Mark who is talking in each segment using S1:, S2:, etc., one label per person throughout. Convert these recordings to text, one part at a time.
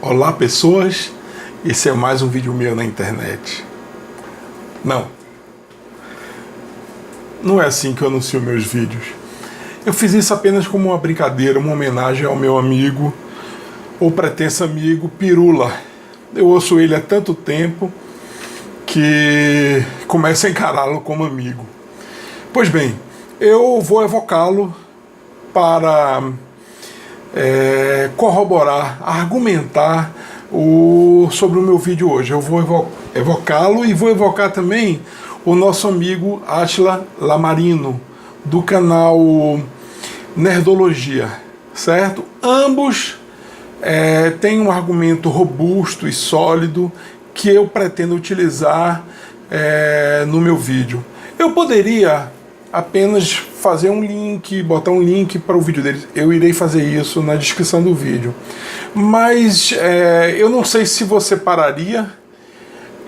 S1: Olá pessoas, esse é mais um vídeo meu na internet. Não é assim que eu anuncio meus vídeos. Eu fiz isso apenas como uma brincadeira, uma homenagem ao meu amigo, ou pretenso amigo, Pirula. Eu ouço ele há tanto tempo que começo a encará-lo como amigo. Pois bem, eu vou evocá-lo para corroborar, argumentar sobre o meu vídeo hoje. Eu vou evocá-lo e vou evocar também o nosso amigo Átila Lamarino, do canal Nerdologia, certo? Ambos têm um argumento robusto e sólido que eu pretendo utilizar no meu vídeo. Eu poderia apenas fazer um link, botar um link para o vídeo deles. Eu irei fazer isso na descrição do vídeo. Mas eu não sei se você pararia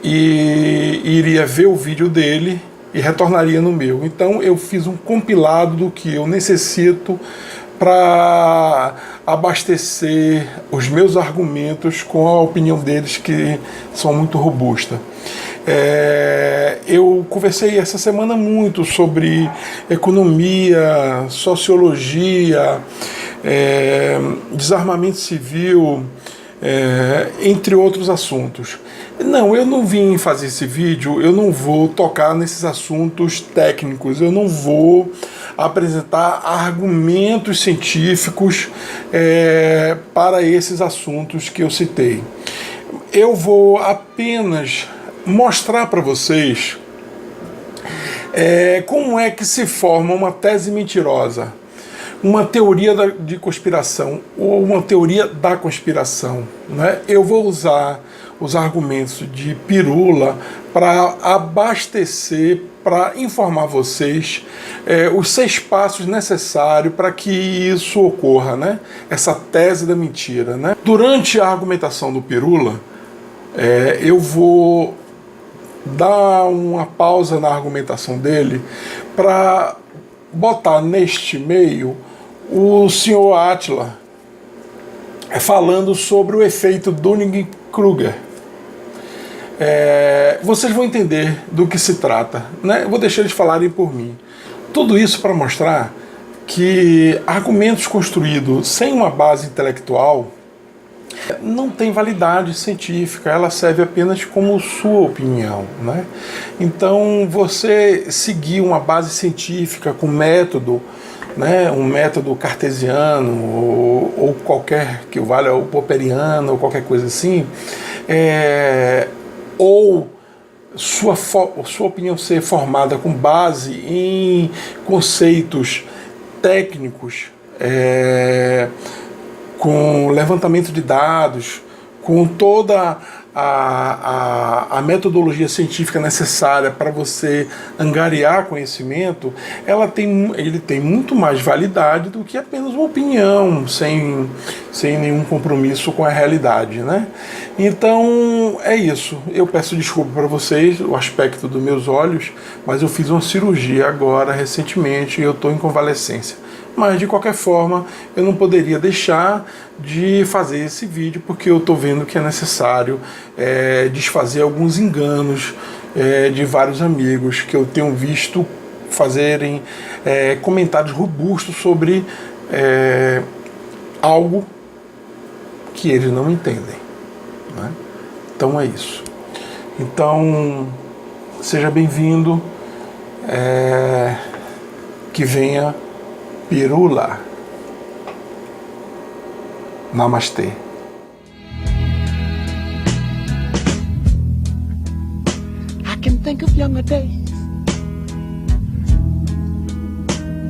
S1: e iria ver o vídeo dele e retornaria no meu. Então eu fiz um compilado do que eu necessito para abastecer os meus argumentos com a opinião deles, que são muito robusta. Eu conversei essa semana muito sobre economia, sociologia, desarmamento civil, entre outros assuntos. Não, eu não vim fazer esse vídeo, eu não vou tocar nesses assuntos técnicos, eu não vou apresentar argumentos científicos para esses assuntos que eu citei. Eu vou apenas mostrar para vocês como é que se forma uma tese mentirosa, uma teoria de conspiração ou uma teoria da conspiração, né? Eu vou usar os argumentos de Pirula para abastecer, para informar vocês os 6 passos necessários para que isso ocorra, né? Essa tese da mentira, né? Durante a argumentação do Pirula, eu vou dar uma pausa na argumentação dele para botar neste meio o senhor Átila falando sobre o efeito Dunning-Kruger. Vocês vão entender do que se trata, né? Vou deixar eles falarem por mim. Tudo isso para mostrar que argumentos construídos sem uma base intelectual não tem validade científica, ela serve apenas como sua opinião, né? Então, você seguir uma base científica com método, né, um método cartesiano ou qualquer que valha, ou popperiano, ou qualquer coisa assim, ou sua opinião ser formada com base em conceitos técnicos, com levantamento de dados, com toda a metodologia científica necessária para você angariar conhecimento, ele tem muito mais validade do que apenas uma opinião, sem nenhum compromisso com a realidade, né? Então, é isso. Eu peço desculpa para vocês, o aspecto dos meus olhos, mas eu fiz uma cirurgia agora, recentemente, e eu estou em convalescência. Mas, de qualquer forma, eu não poderia deixar de fazer esse vídeo, porque eu estou vendo que é necessário desfazer alguns enganos de vários amigos que eu tenho visto fazerem comentários robustos sobre algo que eles não entendem, né? Então é isso. Então, seja bem-vindo, que venha Pirula. Namastê.
S2: I can think of younger days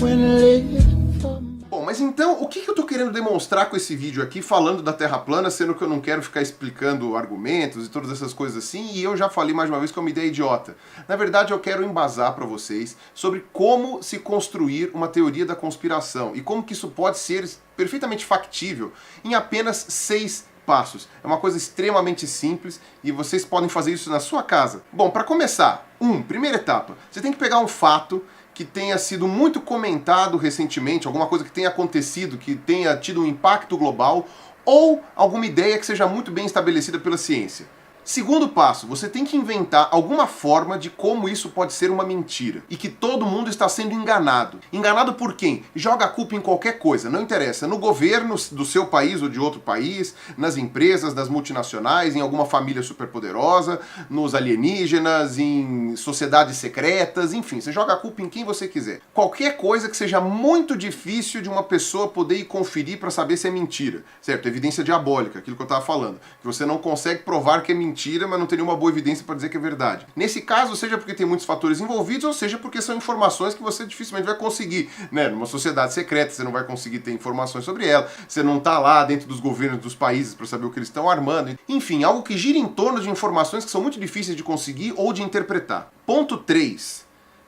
S2: when living for...
S3: Bom, mas então, o que eu tô querendo demonstrar com esse vídeo aqui, falando da Terra plana, sendo que eu não quero ficar explicando argumentos e todas essas coisas assim, e eu já falei mais uma vez que é uma ideia idiota. Na verdade, eu quero embasar para vocês sobre como se construir uma teoria da conspiração e como que isso pode ser perfeitamente factível em apenas 6 passos. É uma coisa extremamente simples e vocês podem fazer isso na sua casa. Bom, para começar, primeira etapa, você tem que pegar um fato que tenha sido muito comentado recentemente, alguma coisa que tenha acontecido, que tenha tido um impacto global, ou alguma ideia que seja muito bem estabelecida pela ciência. Segundo passo, você tem que inventar alguma forma de como isso pode ser uma mentira e que todo mundo está sendo enganado. Enganado por quem? Joga a culpa em qualquer coisa, não interessa. No governo do seu país ou de outro país, nas empresas, nas multinacionais, em alguma família superpoderosa, nos alienígenas, em sociedades secretas, enfim, você joga a culpa em quem você quiser. Qualquer coisa que seja muito difícil de uma pessoa poder ir conferir para saber se é mentira, certo? Evidência diabólica, aquilo que eu estava falando, que você não consegue provar que é mentira, mas não tem nenhuma boa evidência para dizer que é verdade. Nesse caso, seja porque tem muitos fatores envolvidos, ou seja porque são informações que você dificilmente vai conseguir, né? Numa sociedade secreta, você não vai conseguir ter informações sobre ela, você não tá lá dentro dos governos dos países para saber o que eles estão armando. Enfim, algo que gira em torno de informações que são muito difíceis de conseguir ou de interpretar. Ponto 3.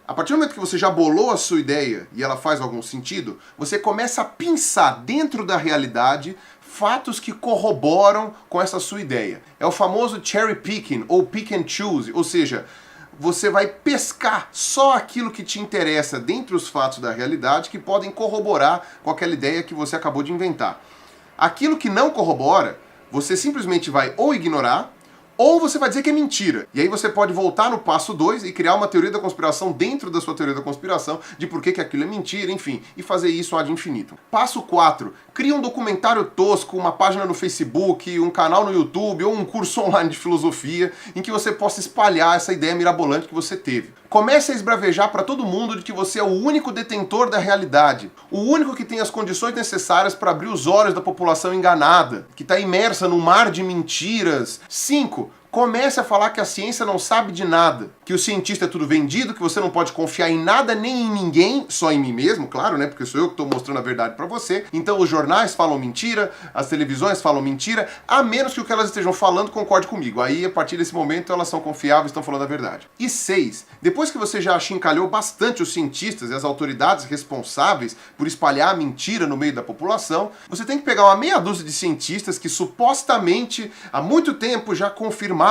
S3: A partir do momento que você já bolou a sua ideia e ela faz algum sentido, você começa a pensar dentro da realidade fatos que corroboram com essa sua ideia. É o famoso cherry picking ou pick and choose, ou seja, você vai pescar só aquilo que te interessa dentre os fatos da realidade que podem corroborar com aquela ideia que você acabou de inventar. Aquilo que não corrobora, você simplesmente vai ou ignorar, ou você vai dizer que é mentira. E aí você pode voltar no passo 2 e criar uma teoria da conspiração dentro da sua teoria da conspiração, de por que aquilo é mentira, enfim, e fazer isso ad infinitum. Passo 4. Cria um documentário tosco, uma página no Facebook, um canal no YouTube ou um curso online de filosofia em que você possa espalhar essa ideia mirabolante que você teve. Comece a esbravejar para todo mundo de que você é o único detentor da realidade, o único que tem as condições necessárias para abrir os olhos da população enganada, que está imersa num mar de mentiras. 5. Comece a falar que a ciência não sabe de nada, que o cientista é tudo vendido, que você não pode confiar em nada nem em ninguém, só em mim mesmo, claro, né? Porque sou eu que estou mostrando a verdade para você. Então os jornais falam mentira, as televisões falam mentira, a menos que o que elas estejam falando concorde comigo. Aí, a partir desse momento, elas são confiáveis, estão falando a verdade. E 6. Depois que você já achincalhou bastante os cientistas e as autoridades responsáveis por espalhar a mentira no meio da população, você tem que pegar uma meia dúzia de cientistas que supostamente há muito tempo já confirmaram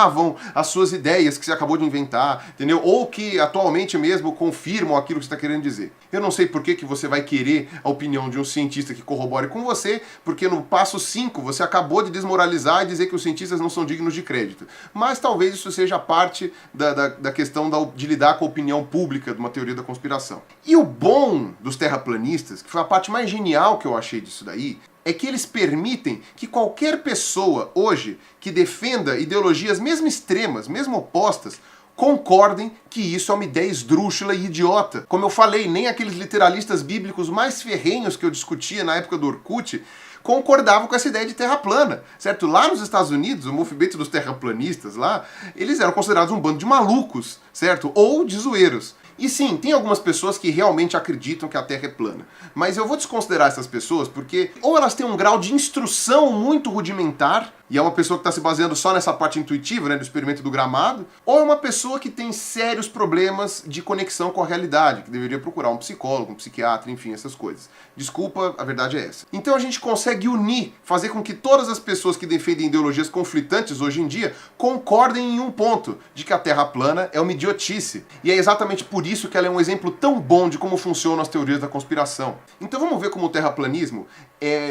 S3: as suas ideias que você acabou de inventar, entendeu? Ou que atualmente mesmo confirmam aquilo que você está querendo dizer. Eu não sei por que você vai querer a opinião de um cientista que corrobore com você, porque no passo 5 você acabou de desmoralizar e dizer que os cientistas não são dignos de crédito. Mas talvez isso seja parte da questão de lidar com a opinião pública de uma teoria da conspiração. E o bom dos terraplanistas, que foi a parte mais genial que eu achei disso daí, é que eles permitem que qualquer pessoa hoje que defenda ideologias mesmo extremas, mesmo opostas, concordem que isso é uma ideia esdrúxula e idiota. Como eu falei, nem aqueles literalistas bíblicos mais ferrenhos que eu discutia na época do Orkut concordavam com essa ideia de terra plana, certo? Lá nos Estados Unidos, o movimento dos terraplanistas lá, eles eram considerados um bando de malucos, certo? Ou de zoeiros. E sim, tem algumas pessoas que realmente acreditam que a Terra é plana. Mas eu vou desconsiderar essas pessoas porque ou elas têm um grau de instrução muito rudimentar, e é uma pessoa que está se baseando só nessa parte intuitiva, né, do experimento do gramado, ou é uma pessoa que tem sérios problemas de conexão com a realidade, que deveria procurar um psicólogo, um psiquiatra, enfim, essas coisas. Desculpa, a verdade é essa. Então a gente consegue unir, fazer com que todas as pessoas que defendem ideologias conflitantes hoje em dia concordem em um ponto, de que a Terra plana é uma idiotice. E é exatamente por isso que ela é um exemplo tão bom de como funcionam as teorias da conspiração. Então vamos ver como o terraplanismo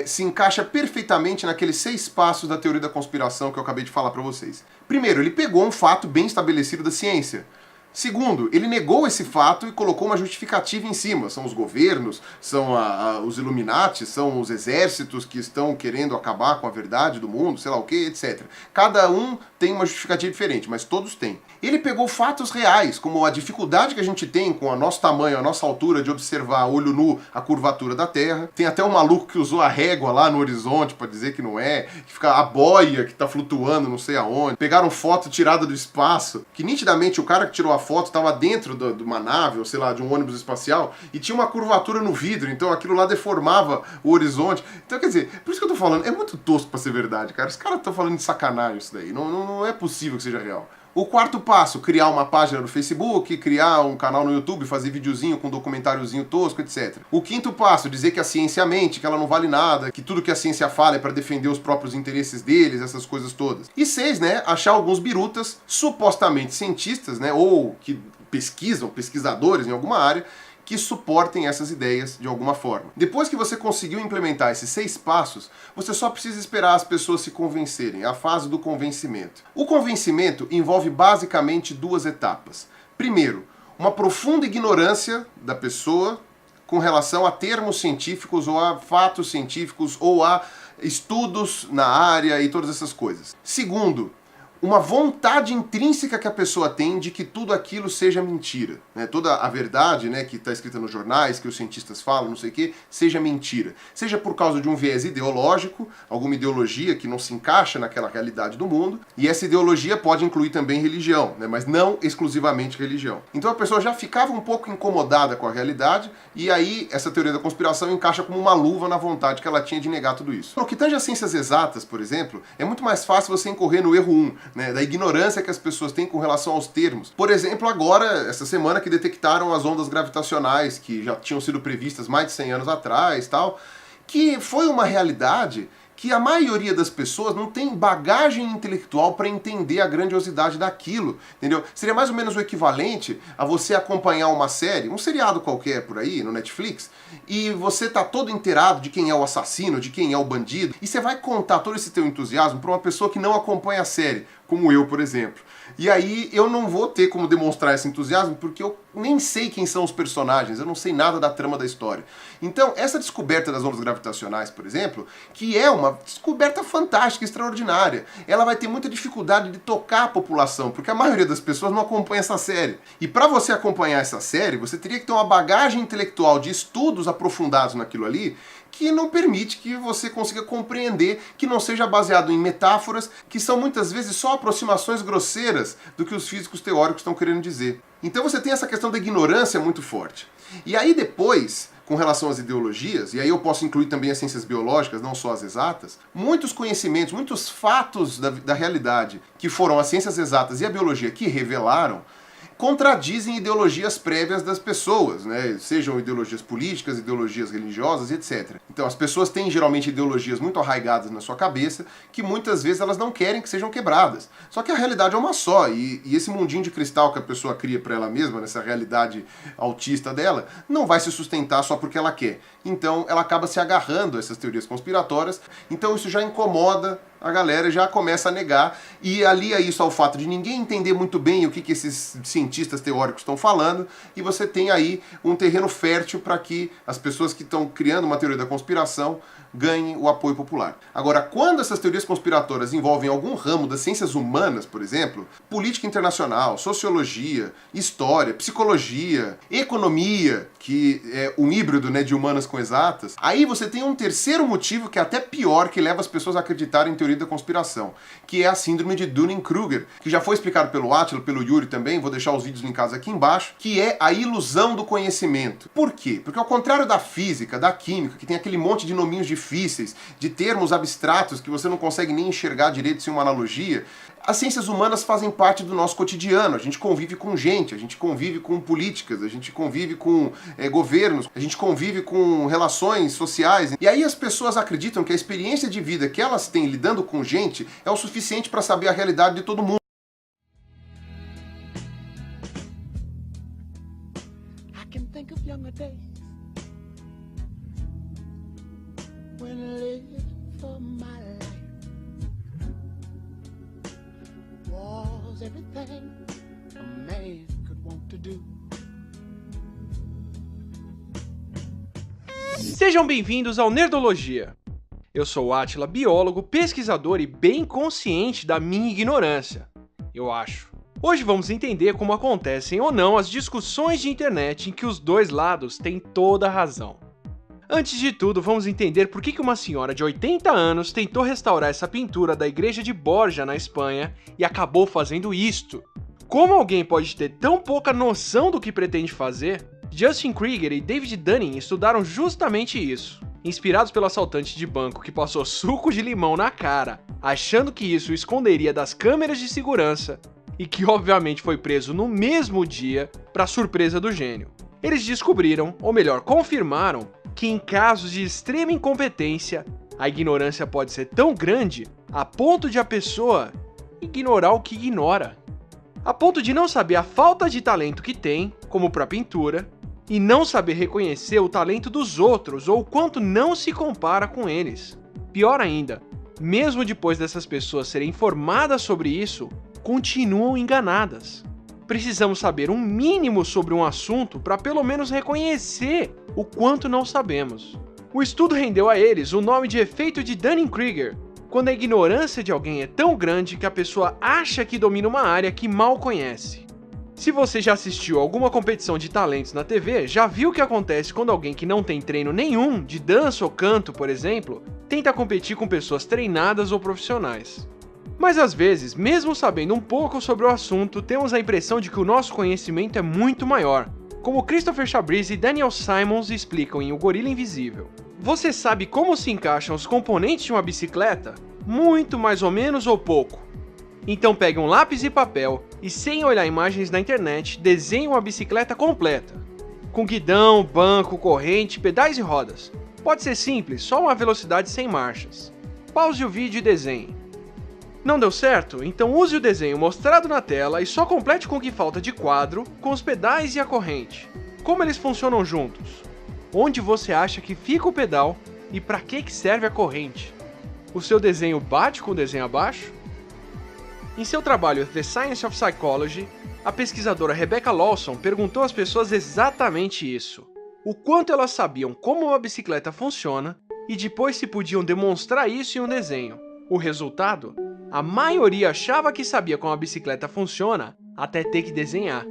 S3: se encaixa perfeitamente naqueles 6 passos da teoria da conspiração que eu acabei de falar para vocês. Primeiro, ele pegou um fato bem estabelecido da ciência. Segundo, ele negou esse fato e colocou uma justificativa em cima. São os governos, são os Illuminati, são os exércitos que estão querendo acabar com a verdade do mundo, sei lá o que, etc. Cada um tem uma justificativa diferente, mas todos têm. Ele pegou fatos reais, como a dificuldade que a gente tem com o nosso tamanho, a nossa altura, de observar a olho nu a curvatura da Terra. Tem até um maluco que usou a régua lá no horizonte para dizer que não é, que fica a boia que está flutuando não sei aonde. Pegaram foto tirada do espaço, que nitidamente o cara que tirou a foto estava dentro de uma nave, ou sei lá, de um ônibus espacial, e tinha uma curvatura no vidro, então aquilo lá deformava o horizonte. Então, quer dizer, por isso que eu tô falando, é muito tosco pra ser verdade, cara. Os caras estão falando de sacanagem isso daí, não é possível que seja real. O quarto passo, criar uma página no Facebook, criar um canal no YouTube, fazer videozinho com documentáriozinho tosco, etc. O quinto passo, dizer que a ciência mente, que ela não vale nada, que tudo que a ciência fala é para defender os próprios interesses deles, essas coisas todas. E 6, né, achar alguns birutas supostamente cientistas, né, ou que pesquisadores em alguma área, que suportem essas ideias de alguma forma. Depois que você conseguiu implementar esses 6 passos, você só precisa esperar as pessoas se convencerem, a fase do convencimento. O convencimento envolve basicamente 2 etapas. Primeiro, uma profunda ignorância da pessoa com relação a termos científicos ou a fatos científicos ou a estudos na área e todas essas coisas. Segundo, uma vontade intrínseca que a pessoa tem de que tudo aquilo seja mentira, né? Toda a verdade, né, que está escrita nos jornais, que os cientistas falam, não sei o que, seja mentira. Seja por causa de um viés ideológico, alguma ideologia que não se encaixa naquela realidade do mundo, e essa ideologia pode incluir também religião, né, mas não exclusivamente religião. Então a pessoa já ficava um pouco incomodada com a realidade, e aí essa teoria da conspiração encaixa como uma luva na vontade que ela tinha de negar tudo isso. No que tange às ciências exatas, por exemplo, é muito mais fácil você incorrer no erro 1, né, da ignorância que as pessoas têm com relação aos termos. Por exemplo, agora, essa semana que detectaram as ondas gravitacionais, que já tinham sido previstas mais de 100 anos atrás, tal, que foi uma realidade que a maioria das pessoas não tem bagagem intelectual para entender a grandiosidade daquilo, entendeu? Seria mais ou menos o equivalente a você acompanhar uma série, um seriado qualquer por aí, no Netflix, e você tá todo inteirado de quem é o assassino, de quem é o bandido, e você vai contar todo esse teu entusiasmo para uma pessoa que não acompanha a série, como eu, por exemplo. E aí eu não vou ter como demonstrar esse entusiasmo porque eu nem sei quem são os personagens, eu não sei nada da trama da história. Então, essa descoberta das ondas gravitacionais, por exemplo, que é uma descoberta fantástica, extraordinária, ela vai ter muita dificuldade de tocar a população, porque a maioria das pessoas não acompanha essa série. E para você acompanhar essa série, você teria que ter uma bagagem intelectual de estudos aprofundados naquilo ali, que não permite que você consiga compreender, que não seja baseado em metáforas, que são muitas vezes só aproximações grosseiras do que os físicos teóricos estão querendo dizer. Então você tem essa questão da ignorância muito forte. E aí depois, com relação às ideologias, e aí eu posso incluir também as ciências biológicas, não só as exatas, muitos conhecimentos, muitos fatos da realidade que foram as ciências exatas e a biologia que revelaram, contradizem ideologias prévias das pessoas, né? Sejam ideologias políticas, ideologias religiosas, etc. Então as pessoas têm geralmente ideologias muito arraigadas na sua cabeça que muitas vezes elas não querem que sejam quebradas. Só que a realidade é uma só, e esse mundinho de cristal que a pessoa cria para ela mesma, nessa realidade autista dela, não vai se sustentar só porque ela quer. Então ela acaba se agarrando a essas teorias conspiratórias, então isso já incomoda a galera, já começa a negar, e alia isso ao fato de ninguém entender muito bem o que esses cientistas teóricos estão falando, e você tem aí um terreno fértil para que as pessoas que estão criando uma teoria da conspiração ganhem o apoio popular. Agora, quando essas teorias conspiratórias envolvem algum ramo das ciências humanas, por exemplo, política internacional, sociologia, história, psicologia, economia, que é um híbrido, né, de humanas com exatas, aí você tem um terceiro motivo que é até pior, que leva as pessoas a acreditarem em teoria da conspiração, que é a síndrome de Dunning-Kruger, que já foi explicado pelo Átila, pelo Yuri também, vou deixar os vídeos linkados aqui embaixo, que é a ilusão do conhecimento. Por quê? Porque ao contrário da física, da química, que tem aquele monte de nominhos difíceis, de termos abstratos que você não consegue nem enxergar direito sem uma analogia, as ciências humanas fazem parte do nosso cotidiano. A gente convive com gente, a gente convive com políticas, a gente convive com governos, a gente convive com relações sociais. E aí as pessoas acreditam que a experiência de vida que elas têm lidando com gente é o suficiente para saber a realidade de todo mundo.
S2: I can think of younger days when I lived for my life. Was everything a man could want to do.
S4: Sejam bem-vindos ao Nerdologia. Eu sou o Átila, biólogo, pesquisador e bem consciente da minha ignorância, eu acho. Hoje vamos entender como acontecem ou não as discussões de internet em que os dois lados têm toda a razão. Antes de tudo, vamos entender por que uma senhora de 80 anos tentou restaurar essa pintura da igreja de Borja, na Espanha, e acabou fazendo isto. Como alguém pode ter tão pouca noção do que pretende fazer? Justin Krieger e David Dunning estudaram justamente isso. Inspirados pelo assaltante de banco que passou suco de limão na cara, achando que isso o esconderia das câmeras de segurança, e que obviamente foi preso no mesmo dia, para surpresa do gênio. Eles descobriram, ou melhor, confirmaram, que em casos de extrema incompetência, a ignorância pode ser tão grande a ponto de a pessoa ignorar o que ignora. A ponto de não saber a falta de talento que tem, como para a pintura, e não saber reconhecer o talento dos outros ou o quanto não se compara com eles. Pior ainda, mesmo depois dessas pessoas serem informadas sobre isso, continuam enganadas. Precisamos saber um mínimo sobre um assunto para pelo menos reconhecer o quanto não sabemos. O estudo rendeu a eles o nome de efeito de Dunning-Kruger, quando a ignorância de alguém é tão grande que a pessoa acha que domina uma área que mal conhece. Se você já assistiu a alguma competição de talentos na TV, já viu o que acontece quando alguém que não tem treino nenhum, de dança ou canto, por exemplo, tenta competir com pessoas treinadas ou profissionais. Mas às vezes, mesmo sabendo um pouco sobre o assunto, temos a impressão de que o nosso conhecimento é muito maior, como Christopher Chabris e Daniel Simons explicam em O Gorila Invisível. Você sabe como se encaixam os componentes de uma bicicleta? Muito, mais ou menos ou pouco? Então pegue um lápis e papel e, sem olhar imagens na internet, desenhe uma bicicleta completa. Com guidão, banco, corrente, pedais e rodas. Pode ser simples, só uma velocidade sem marchas. Pause o vídeo e desenhe. Não deu certo? Então use o desenho mostrado na tela e só complete com o que falta de quadro, com os pedais e a corrente. Como eles funcionam juntos? Onde você acha que fica o pedal e para que serve a corrente? O seu desenho bate com o desenho abaixo? Em seu trabalho The Science of Psychology, a pesquisadora Rebecca Lawson perguntou às pessoas exatamente isso. O quanto elas sabiam como uma bicicleta funciona e depois se podiam demonstrar isso em um desenho. O resultado? A maioria achava que sabia como a bicicleta funciona até ter que desenhar.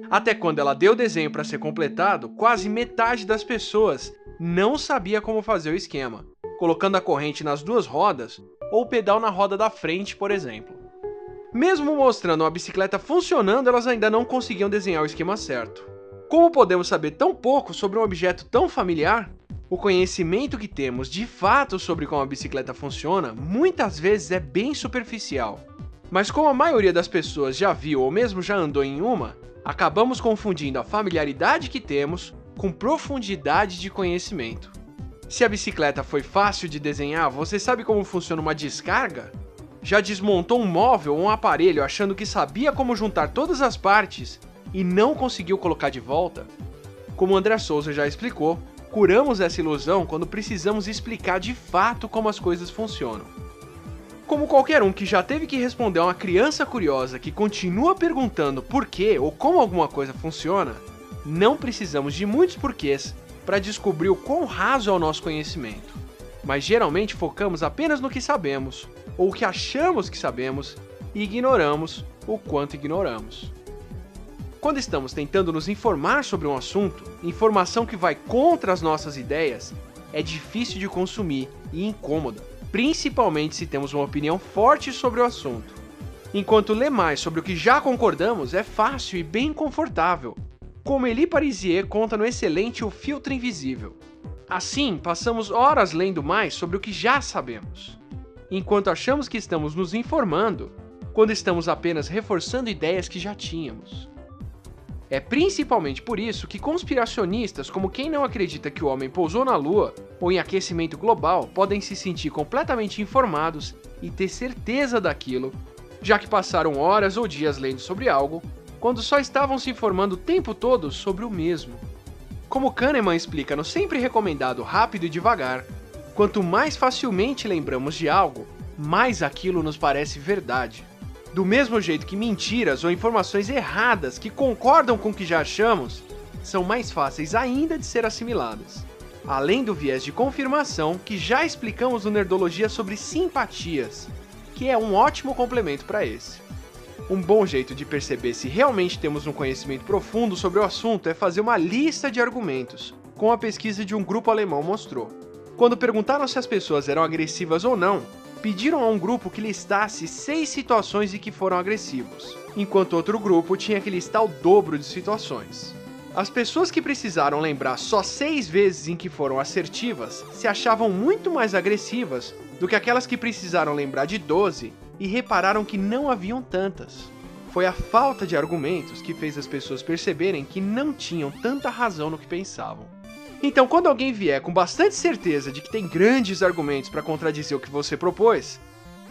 S4: Até quando ela deu o desenho para ser completado, quase metade das pessoas não sabia como fazer o esquema, colocando a corrente nas duas rodas ou o pedal na roda da frente, por exemplo. Mesmo mostrando uma bicicleta funcionando, elas ainda não conseguiam desenhar o esquema certo. Como podemos saber tão pouco sobre um objeto tão familiar? O conhecimento que temos de fato sobre como a bicicleta funciona muitas vezes é bem superficial. Mas como a maioria das pessoas já viu ou mesmo já andou em uma, acabamos confundindo a familiaridade que temos com profundidade de conhecimento. Se a bicicleta foi fácil de desenhar, você sabe como funciona uma descarga? Já desmontou um móvel ou um aparelho achando que sabia como juntar todas as partes e não conseguiu colocar de volta? Como André Souza já explicou, curamos essa ilusão quando precisamos explicar de fato como as coisas funcionam. Como qualquer um que já teve que responder a uma criança curiosa que continua perguntando por que ou como alguma coisa funciona, não precisamos de muitos porquês para descobrir o quão raso é o nosso conhecimento. Mas geralmente focamos apenas no que sabemos, ou o que achamos que sabemos, e ignoramos o quanto ignoramos. Quando estamos tentando nos informar sobre um assunto, informação que vai contra as nossas ideias é difícil de consumir e incômoda, principalmente se temos uma opinião forte sobre o assunto. Enquanto ler mais sobre o que já concordamos é fácil e bem confortável, como Elie Parisier conta no excelente O Filtro Invisível. Assim, passamos horas lendo mais sobre o que já sabemos, enquanto achamos que estamos nos informando, quando estamos apenas reforçando ideias que já tínhamos. É principalmente por isso que conspiracionistas como quem não acredita que o homem pousou na Lua ou em aquecimento global podem se sentir completamente informados e ter certeza daquilo, já que passaram horas ou dias lendo sobre algo, quando só estavam se informando o tempo todo sobre o mesmo. Como Kahneman explica no sempre recomendado Rápido e Devagar, quanto mais facilmente lembramos de algo, mais aquilo nos parece verdade. Do mesmo jeito que mentiras ou informações erradas que concordam com o que já achamos, são mais fáceis ainda de ser assimiladas. Além do viés de confirmação que já explicamos no Nerdologia sobre simpatias, que é um ótimo complemento para esse. Um bom jeito de perceber se realmente temos um conhecimento profundo sobre o assunto é fazer uma lista de argumentos, como a pesquisa de um grupo alemão mostrou. Quando perguntaram se as pessoas eram agressivas ou não, pediram a um grupo que listasse 6 situações em que foram agressivos, enquanto outro grupo tinha que listar o dobro de situações. As pessoas que precisaram lembrar só 6 vezes em que foram assertivas se achavam muito mais agressivas do que aquelas que precisaram lembrar de 12 e repararam que não haviam tantas. Foi a falta de argumentos que fez as pessoas perceberem que não tinham tanta razão no que pensavam. Então, quando alguém vier com bastante certeza de que tem grandes argumentos para contradizer o que você propôs,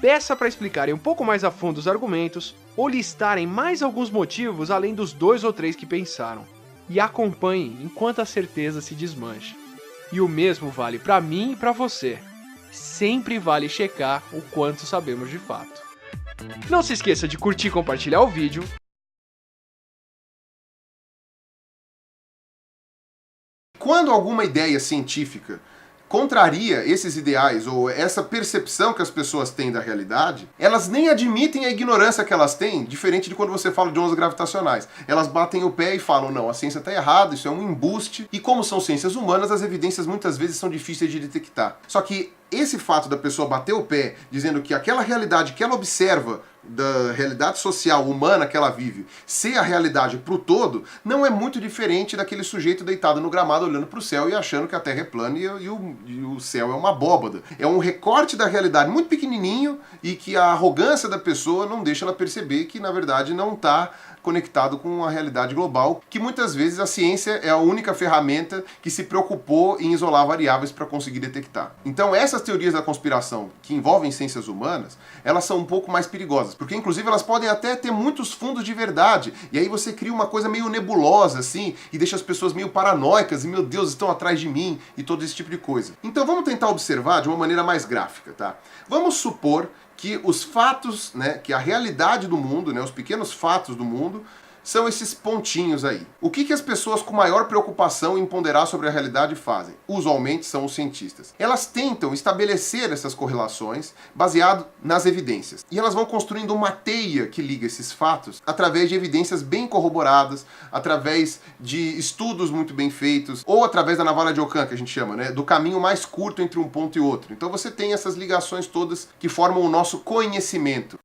S4: peça para explicarem um pouco mais a fundo os argumentos ou listarem mais alguns motivos além dos 2 ou 3 que pensaram. e acompanhe enquanto a certeza se desmancha. E o mesmo vale para mim e para você. Sempre vale checar o quanto sabemos de fato. Não se esqueça de curtir e compartilhar o vídeo.
S3: Quando alguma ideia científica contraria esses ideais ou essa percepção que as pessoas têm da realidade, elas nem admitem a ignorância que elas têm, diferente de quando você fala de ondas gravitacionais. Elas batem o pé e falam, não, a ciência está errada, isso é um embuste, e como são ciências humanas, as evidências muitas vezes são difíceis de detectar. Só que esse fato da pessoa bater o pé, dizendo que aquela realidade que ela observa, da realidade social humana que ela vive, ser a realidade pro todo, não é muito diferente daquele sujeito deitado no gramado olhando pro céu e achando que a Terra é plana e o céu é uma abóbada. É um recorte da realidade muito pequenininho e que a arrogância da pessoa não deixa ela perceber que, na verdade, não está conectado com a realidade global, que muitas vezes a ciência é a única ferramenta que se preocupou em isolar variáveis para conseguir detectar. Então essas teorias da conspiração que envolvem ciências humanas, elas são um pouco mais perigosas, porque inclusive elas podem até ter muitos fundos de verdade, e aí você cria uma coisa meio nebulosa assim, e deixa as pessoas meio paranoicas, e meu Deus, estão atrás de mim, e todo esse tipo de coisa. Então vamos tentar observar de uma maneira mais gráfica, tá? Vamos supor que os fatos, né, que a realidade do mundo, né, os pequenos fatos do mundo, são esses pontinhos aí. O que as pessoas com maior preocupação em ponderar sobre a realidade fazem? Usualmente são os cientistas. Elas tentam estabelecer essas correlações baseado nas evidências. E elas vão construindo uma teia que liga esses fatos através de evidências bem corroboradas, através de estudos muito bem feitos, ou através da navalha de Ockham, que a gente chama, né, do caminho mais curto entre um ponto e outro. Então você tem essas ligações todas que formam o nosso conhecimento.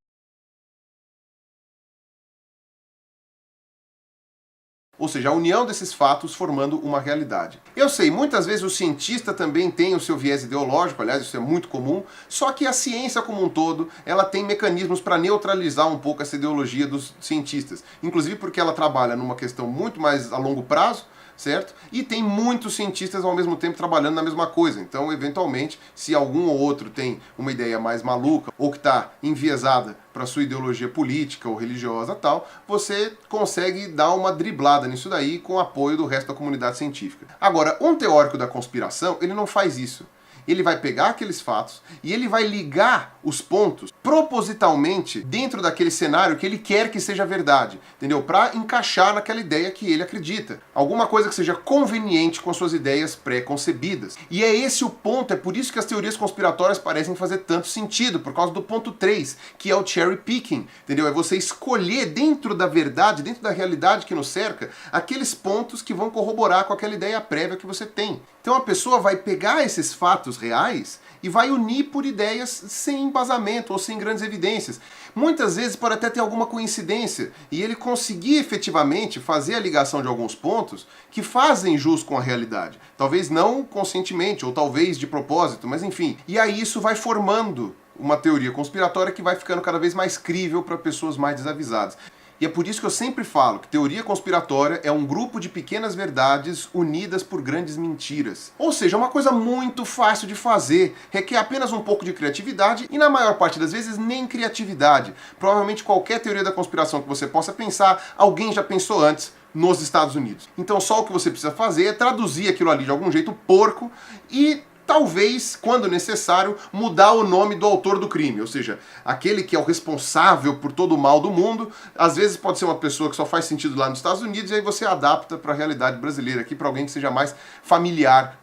S3: Ou seja, a união desses fatos formando uma realidade. Eu sei, muitas vezes o cientista também tem o seu viés ideológico, aliás, isso é muito comum, só que a ciência como um todo, ela tem mecanismos para neutralizar um pouco essa ideologia dos cientistas. Inclusive porque ela trabalha numa questão muito mais a longo prazo, certo? E tem muitos cientistas ao mesmo tempo trabalhando na mesma coisa. Então, eventualmente, se algum ou outro tem uma ideia mais maluca ou que está enviesada para sua ideologia política ou religiosa tal, você consegue dar uma driblada nisso daí com o apoio do resto da comunidade científica. Agora, um teórico da conspiração, ele não faz isso. Ele vai pegar aqueles fatos e ele vai ligar os pontos propositalmente dentro daquele cenário que ele quer que seja verdade, entendeu? Para encaixar naquela ideia que ele acredita. Alguma coisa que seja conveniente com as suas ideias pré-concebidas. E é esse o ponto, é por isso que as teorias conspiratórias parecem fazer tanto sentido, por causa do ponto 3, que é o cherry picking, entendeu? É você escolher dentro da verdade, dentro da realidade que nos cerca, aqueles pontos que vão corroborar com aquela ideia prévia que você tem. Então a pessoa vai pegar esses fatos reais e vai unir por ideias sem embasamento ou sem grandes evidências. Muitas vezes pode até ter alguma coincidência e ele conseguir efetivamente fazer a ligação de alguns pontos que fazem jus com a realidade. Talvez não conscientemente ou talvez de propósito, mas enfim. E aí isso vai formando uma teoria conspiratória que vai ficando cada vez mais crível para pessoas mais desavisadas. E é por isso que eu sempre falo que teoria conspiratória é um grupo de pequenas verdades unidas por grandes mentiras. Ou seja, é uma coisa muito fácil de fazer, requer apenas um pouco de criatividade e na maior parte das vezes nem criatividade. Provavelmente qualquer teoria da conspiração que você possa pensar, alguém já pensou antes nos Estados Unidos. Então só o que você precisa fazer é traduzir aquilo ali de algum jeito porco e talvez, quando necessário, mudar o nome do autor do crime, ou seja, aquele que é o responsável por todo o mal do mundo, às vezes pode ser uma pessoa que só faz sentido lá nos Estados Unidos e aí você adapta para a realidade brasileira aqui, para alguém que seja mais familiar.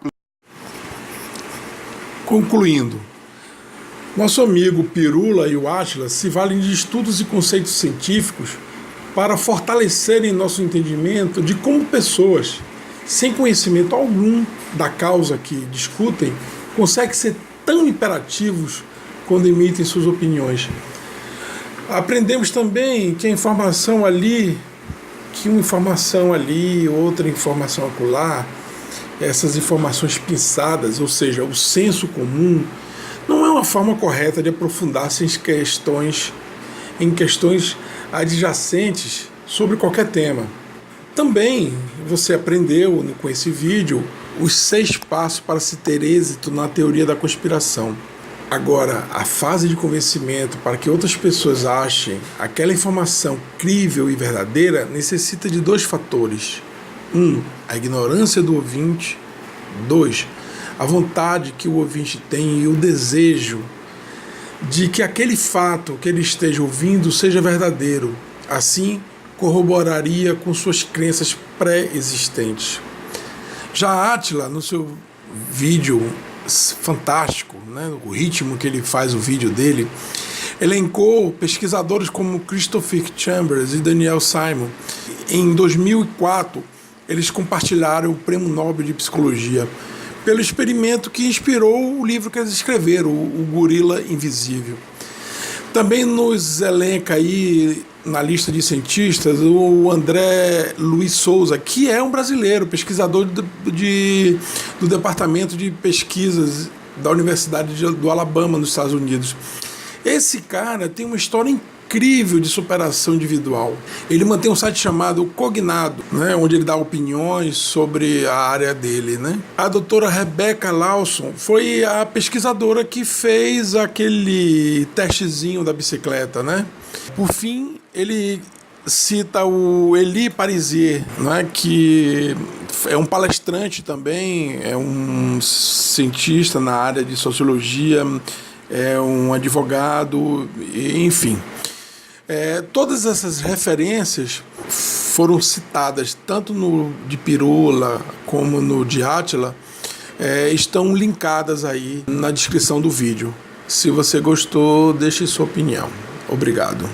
S1: Concluindo, nosso amigo Pirula e o Átila se valem de estudos e conceitos científicos para fortalecerem nosso entendimento de como pessoas sem conhecimento algum da causa que discutem, conseguem ser tão imperativos quando emitem suas opiniões. Aprendemos também que a informação ali, que uma informação ali, outra informação acolá, essas informações pinçadas, ou seja, o senso comum, não é uma forma correta de aprofundar-se em questões adjacentes sobre qualquer tema. Também você aprendeu com esse vídeo os 6 passos para se ter êxito na teoria da conspiração. Agora, a fase de convencimento para que outras pessoas achem aquela informação crível e verdadeira necessita de 2 fatores. A ignorância do ouvinte. 2. A vontade que o ouvinte tem e o desejo de que aquele fato que ele esteja ouvindo seja verdadeiro. Assim, corroboraria com suas crenças pré-existentes. Já Átila, no seu vídeo fantástico, né, o ritmo que ele faz o vídeo dele, elencou pesquisadores como Christopher Chambers e Daniel Simon. Em 2004, eles compartilharam o Prêmio Nobel de Psicologia pelo experimento que inspirou o livro que eles escreveram, o Gorila Invisível. Também nos elenca aí na lista de cientistas o André Luiz Souza, que é um brasileiro, pesquisador do Departamento de Pesquisas da Universidade do Alabama, nos Estados Unidos. Esse cara tem uma história incrível de superação individual. Ele mantém um site chamado Cognado, né, onde ele dá opiniões sobre a área dele, né? A doutora Rebecca Lawson foi a pesquisadora que fez aquele testezinho da bicicleta, né? Por fim, ele cita o Elie Pariser, né, que é um palestrante também, é um cientista na área de sociologia, é um advogado, enfim. Todas essas referências foram citadas tanto no de Pirula como no de Átila, estão linkadas aí na descrição do vídeo. Se você gostou, deixe sua opinião. Obrigado.